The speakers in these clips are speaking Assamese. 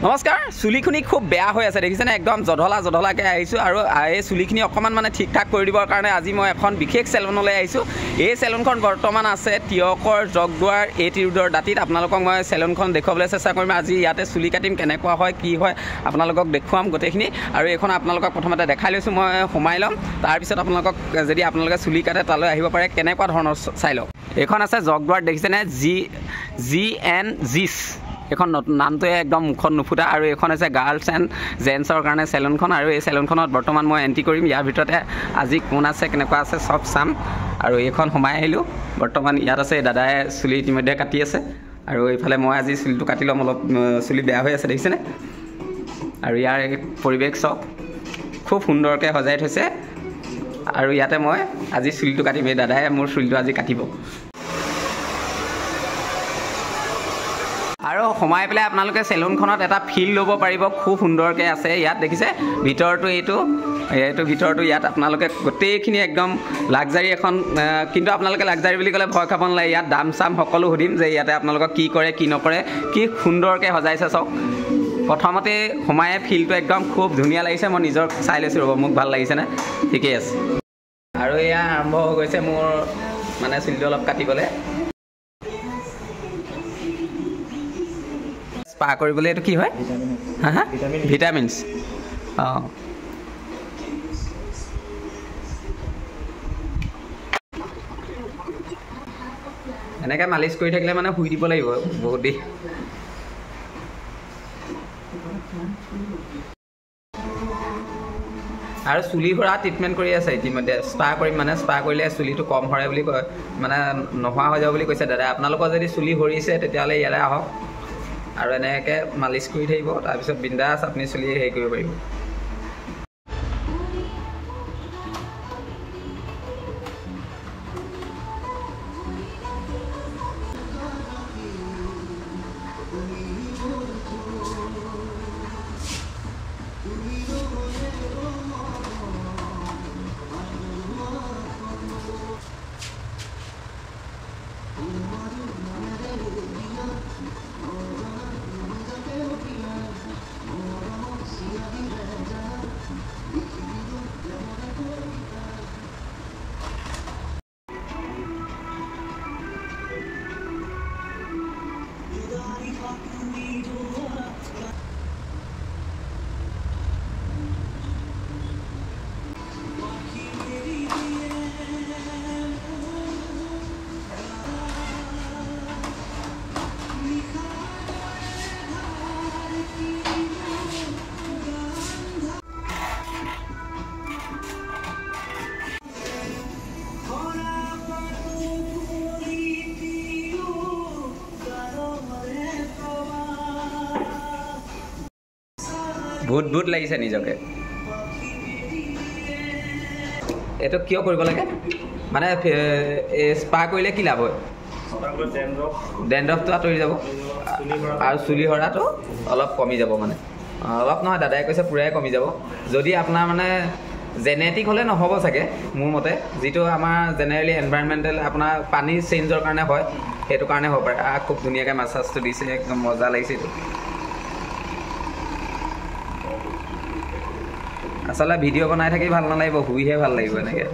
নমস্কাৰ চুলিখিনি খুব বেয়া হৈ আছে দেখিছেনে একদম জধলাকৈ আহিছোঁ আৰু এই চুলিখিনি অকণমান মানে ঠিক ঠাক কৰি দিবৰ কাৰণে আজি মই এখন বিশেষ চেলুনলৈ আহিছোঁ। এই চেলুনখন বৰ্তমান আছে তিয়কৰ জগদুৱাৰ এটি ৰোডৰ দাঁতিত। আপোনালোকক মই চেলুনখন দেখুৱাবলৈ চেষ্টা কৰিম। আজি ইয়াতে চুলি কাটিম, কেনেকুৱা হয় কি হয় আপোনালোকক দেখুৱাম গোটেইখিনি। আৰু এইখন আপোনালোকক প্ৰথমতে দেখাই লৈছোঁ, মই সোমাই ল'ম। তাৰপিছত আপোনালোকক যদি আপোনালোকে চুলি কাটে তালৈ আহিব পাৰে, কেনেকুৱা ধৰণৰ চাই লওক। এইখন আছে জগদুৱাৰ দেখিছেনে GNG's এখন নামটোৱে একদম মুখত নুফুটা। আৰু এইখন হৈছে গাৰ্লছ এণ্ড জেন্টছৰ কাৰণে চেলুনখন। আৰু এই চেলুনখনত বৰ্তমান মই এণ্ট্ৰি কৰিম। ইয়াৰ ভিতৰতে আজি কোন আছে কেনেকুৱা আছে চব চাম। আৰু এইখন সোমাই আহিলোঁ। বৰ্তমান ইয়াত আছে দাদাই চুলি ইতিমধ্যে কাটি আছে। আৰু এইফালে মই আজি চুলিটো কাটি ল'ম, অলপ চুলি বেয়া হৈ আছে দেখিছেনে। আৰু ইয়াৰ পৰিৱেশ চব খুব সুন্দৰকৈ সজাই থৈছে। আৰু ইয়াতে মই আজি চুলিটো কাটিম, এই দাদাই মোৰ চুলিটো আজি কাটিব। আৰু সোমাই পেলাই আপোনালোকে চেলুনখনত এটা ফিল ল'ব পাৰিব, খুব সুন্দৰকৈ আছে ইয়াত দেখিছে। ভিতৰটো এইটো ভিতৰটো ইয়াত আপোনালোকে গোটেইখিনি একদম লাক্সাৰী এখন। কিন্তু আপোনালোকে লাক্সাৰী বুলি ক'লে ভয় খাব নালাগে, ইয়াত দাম চাম সকলো সুধিম যে ইয়াতে আপোনালোকক কি কৰে কি নকৰে, কি সুন্দৰকৈ সজাইছে চাওক। প্ৰথমতে সোমাই ফিলটো একদম খুব ধুনীয়া লাগিছে, মই নিজৰ চাই লৈছোঁ ৰ'ব, মোক ভাল লাগিছেনে? ঠিকেই আছে। আৰু এয়া আৰম্ভ হৈ গৈছে মোৰ মানে চুলিটো অলপ কাটিবলৈ। স্পা কৰিবলৈ এইটো কি হয়? হা ভিটামিনছ। অঁ এনেকৈ মালিচ কৰি থাকিলে মানে শুই দিব লাগিব বহুত দেৰি। আৰু চুলি সৰা ট্ৰিটমেণ্ট কৰি আছে ইতিমধ্যে। স্পা কৰিম, মানে স্পা কৰিলে চুলিটো কম সৰে বুলি কয়, মানে নোহোৱা হৈ যাব বুলি কৈছে দাদাই। আপোনালোকৰ যদি চুলি সৰিছে তেতিয়াহ'লে ইয়ালৈ আহক আৰু এনেকৈ মালিচ কৰি থাকিব। তাৰপিছত বিন্দাছ আপুনি চুলি হেৰি কৰিব পাৰিব। ভূত লাগিছে নিজকে। এইটো কিয় কৰিব লাগে মানে স্পা কৰিলে কি লাভ হয়? ডেণ্ড্ৰফটো আঁতৰি যাব আৰু চুলি সৰাটো অলপ কমি যাব। মানে অলপ নহয়, দাদাই কৈছে পুৰাই কমি যাব। যদি আপোনাৰ মানে জেনেটিক হ'লে নহ'ব চাগে মোৰ মতে, যিটো আমাৰ জেনেৰেলি এনভাইৰনমেণ্টেল আপোনাৰ পানীৰ চেঞ্জৰ কাৰণে হয়, সেইটো কাৰণে হ'ব পাৰে। খুব ধুনীয়াকৈ মাছাজটো দিছে, একদম মজা লাগিছে এইটো। আচলতে ভিডিঅ' বনাই থাকি ভাল নালাগিব, শুইহে ভাল লাগিব এনেকৈ।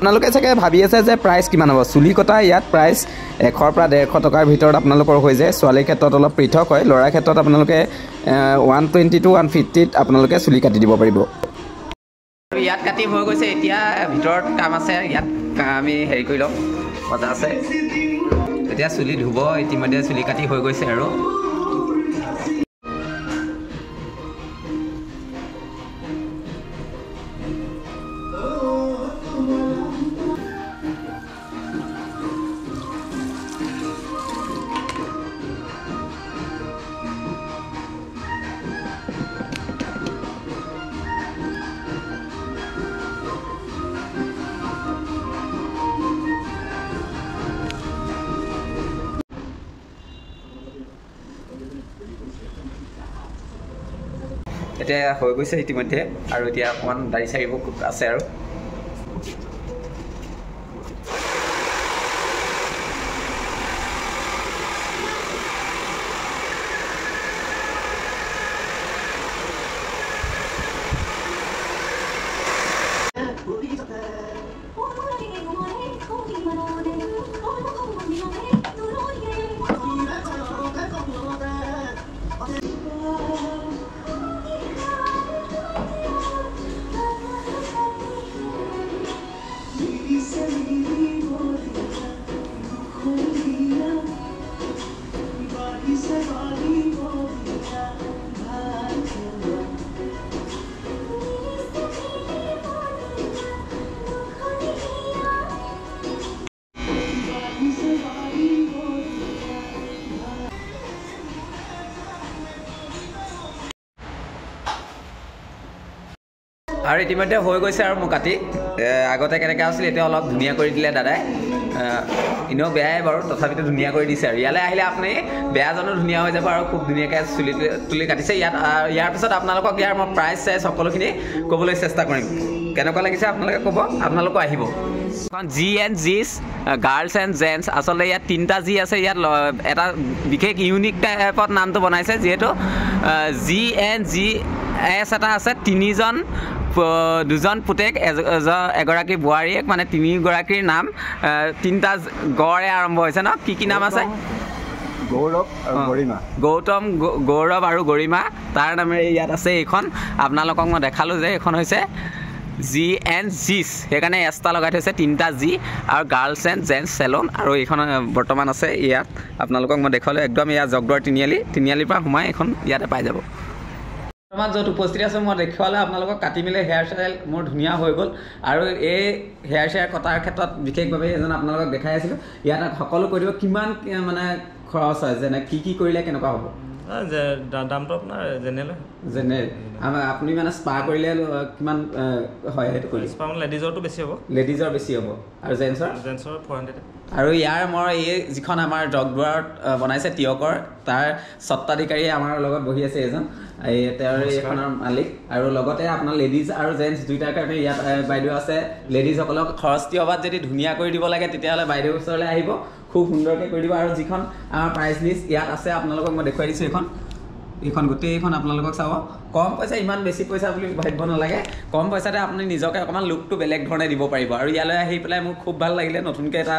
আপোনালোকে চাগে ভাবি আছে যে প্ৰাইচ কিমান হ'ব। চুলি কটা ইয়াত প্ৰাইচ 100 পৰা 150 টকাৰ ভিতৰত আপোনালোকৰ হৈ যায়। ছোৱালীৰ ক্ষেত্ৰত অলপ পৃথক হয়, ল'ৰাৰ ক্ষেত্ৰত আপোনালোকে 120 to 150ত আপোনালোকে চুলি কাটি দিব পাৰিব। ইয়াত কাটি হৈ গৈছে, এতিয়া ভিতৰত কাম আছে। ইয়াত আমি হেৰি কৰি লওঁ, মজা আছে। এতিয়া চুলি ধুব, ইতিমধ্যে চুলি কাটি হৈ গৈছে আৰু এতিয়া হৈ গৈছে ইতিমধ্যে আৰু এতিয়া অকণমান দাড়ি চাৰিব আছে আৰু আৰু ইতিমধ্যে হৈ গৈছে আৰু মোৰ কাটি আগতে কেনেকৈ আছিল এতিয়া অলপ ধুনীয়া কৰি দিলে দাদাই এনেও বেয়াই বাৰু তথাপিতো ধুনীয়া কৰি দিছে আৰু ইয়ালৈ আহিলে আপুনি বেয়া জানো ধুনীয়া হৈ যাব আৰু খুব ধুনীয়াকৈ চুলি তুলি কাটিছে ইয়াৰ পিছত আপোনালোকক ইয়াৰ মই প্ৰাইচ চাইজ সকলোখিনি ক'বলৈ চেষ্টা কৰিম কেনেকুৱা লাগিছে আপোনালোকে ক'ব আপোনালোকো আহিব এখন G&G's গাৰ্লছ এণ্ড জেণ্টছ আচলতে ইয়াত 3টা G আছে ইয়াত এটা বিশেষ ইউনিক টাইপত নামটো বনাইছে যিহেতু G&G এটা আছে 2জন পুতেক এগৰাকী বোৱাৰীয়েক মানে 3গৰাকীৰ নাম 3টা গড়ে আৰম্ভ হৈছে ন কি নাম আছে গৌতম গৌৰৱ আৰু গৰিমা তাৰ নামেৰে ইয়াত আছে এইখন আপোনালোকক মই দেখালোঁ যে এইখন হৈছে G&G's সেইকাৰণে এষ্টা লগাই থৈছে 3টা G আৰু গাৰ্লছ এণ্ড জেণ্টছ চেলুন আৰু এইখন বৰ্তমান আছে ইয়াত আপোনালোকক মই দেখালোঁ একদম ইয়াত জগদৰ তিনিআলিৰ পৰা সোমাই এইখন ইয়াতে পাই যাব বৰ্তমান য'ত উপস্থিত আছে মই দেখুৱালে আপোনালোকক কাটি মেলি হেয়াৰ ষ্টাইল মোৰ ধুনীয়া হৈ গ'ল আৰু এই হেয়াৰ ষ্টাইল কটাৰ ক্ষেত্ৰত বিশেষভাৱে এজন আপোনালোকক দেখাই আছিলোঁ ইয়াত সকলো কৈ দিব কিমান মানে খৰচ হয় যেনে কি কৰিলে কেনেকুৱা হ'ব দামটো আপোনাৰ জেনেৰেল আপুনি মানে স্পা কৰিলে কিমান হয় সেইটো কৰি স্পা লেডিজৰটো বেছি হ'ব লেডিজৰ বেছি হ'ব আৰু জেণ্টছৰ 400 আৰু ইয়াৰ মই এই যিখন আমাৰ জগদুৱাৰত বনাইছে তিয়কৰ তাৰ স্বত্বাধিকাৰী আমাৰ লগত বহি আছে এজন তেওঁৰ এইখনৰ মালিক আৰু লগতে আপোনাৰ লেডিজ আৰু জেণ্টছ দুইটাৰ কাৰণে ইয়াত বাইদেউ আছে লেডিজসকলক খৰচ তিয়বাত যদি ধুনীয়া কৰি দিব লাগে তেতিয়াহ'লে বাইদেউৰ ওচৰলৈ আহিব খুব সুন্দৰকৈ কৰি দিব আৰু যিখন আমাৰ প্ৰাইচ লিষ্ট ইয়াত আছে আপোনালোকক মই দেখুৱাই দিছোঁ এইখন গোটেইখন আপোনালোকক চাব কম পইচা ইমান বেছি পইচা বুলি ভাবিব নালাগে কম পইচাতে আপুনি নিজকে অকণমান লুকটো বেলেগ ধৰণে দিব পাৰিব আৰু ইয়ালৈ আহি পেলাই মোৰ খুব ভাল লাগিলে নতুনকৈ এটা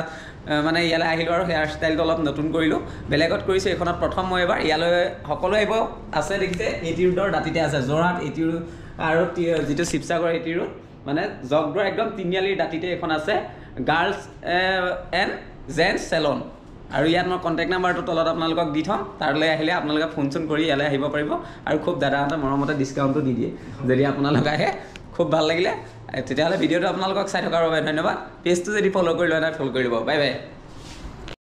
মানে ইয়ালৈ আহিলোঁ আৰু হেয়াৰ ষ্টাইলটো অলপ নতুন কৰিলোঁ বেলেগত কৰিছোঁ এইখনত প্ৰথম মই এবাৰ ইয়ালৈ সকলো আহিব আছে দেখিছে এটি ৰোডৰ দাঁতিতে আছে যোৰহাট এটি ৰোড আৰু যিটো শিৱসাগৰ এটি ৰোড মানে জগদৰ একদম তিনিআলিৰ দাঁতিতে এইখন আছে গাৰ্লছ এণ্ড জেণ্টছ চেলুন আৰু ইয়াত মই কণ্টেক্ট নাম্বাৰটো তলত আপোনালোকক দি থ'ম তালৈ আহিলে আপোনালোকে ফোন কৰি ইয়ালৈ আহিব পাৰিব আৰু খুব দাদাহঁতে মৰমতে ডিছকাউণ্টটো দি দিয়ে যদি আপোনালোক আহে খুব ভাল লাগিলে তেতিয়াহ'লে ভিডিঅ'টো আপোনালোকক চাই থকাৰ বাবে ধন্যবাদ পেজটো যদি ফ'ল' কৰি লোৱা নাই ফ'ল' কৰি দিব বাই বাই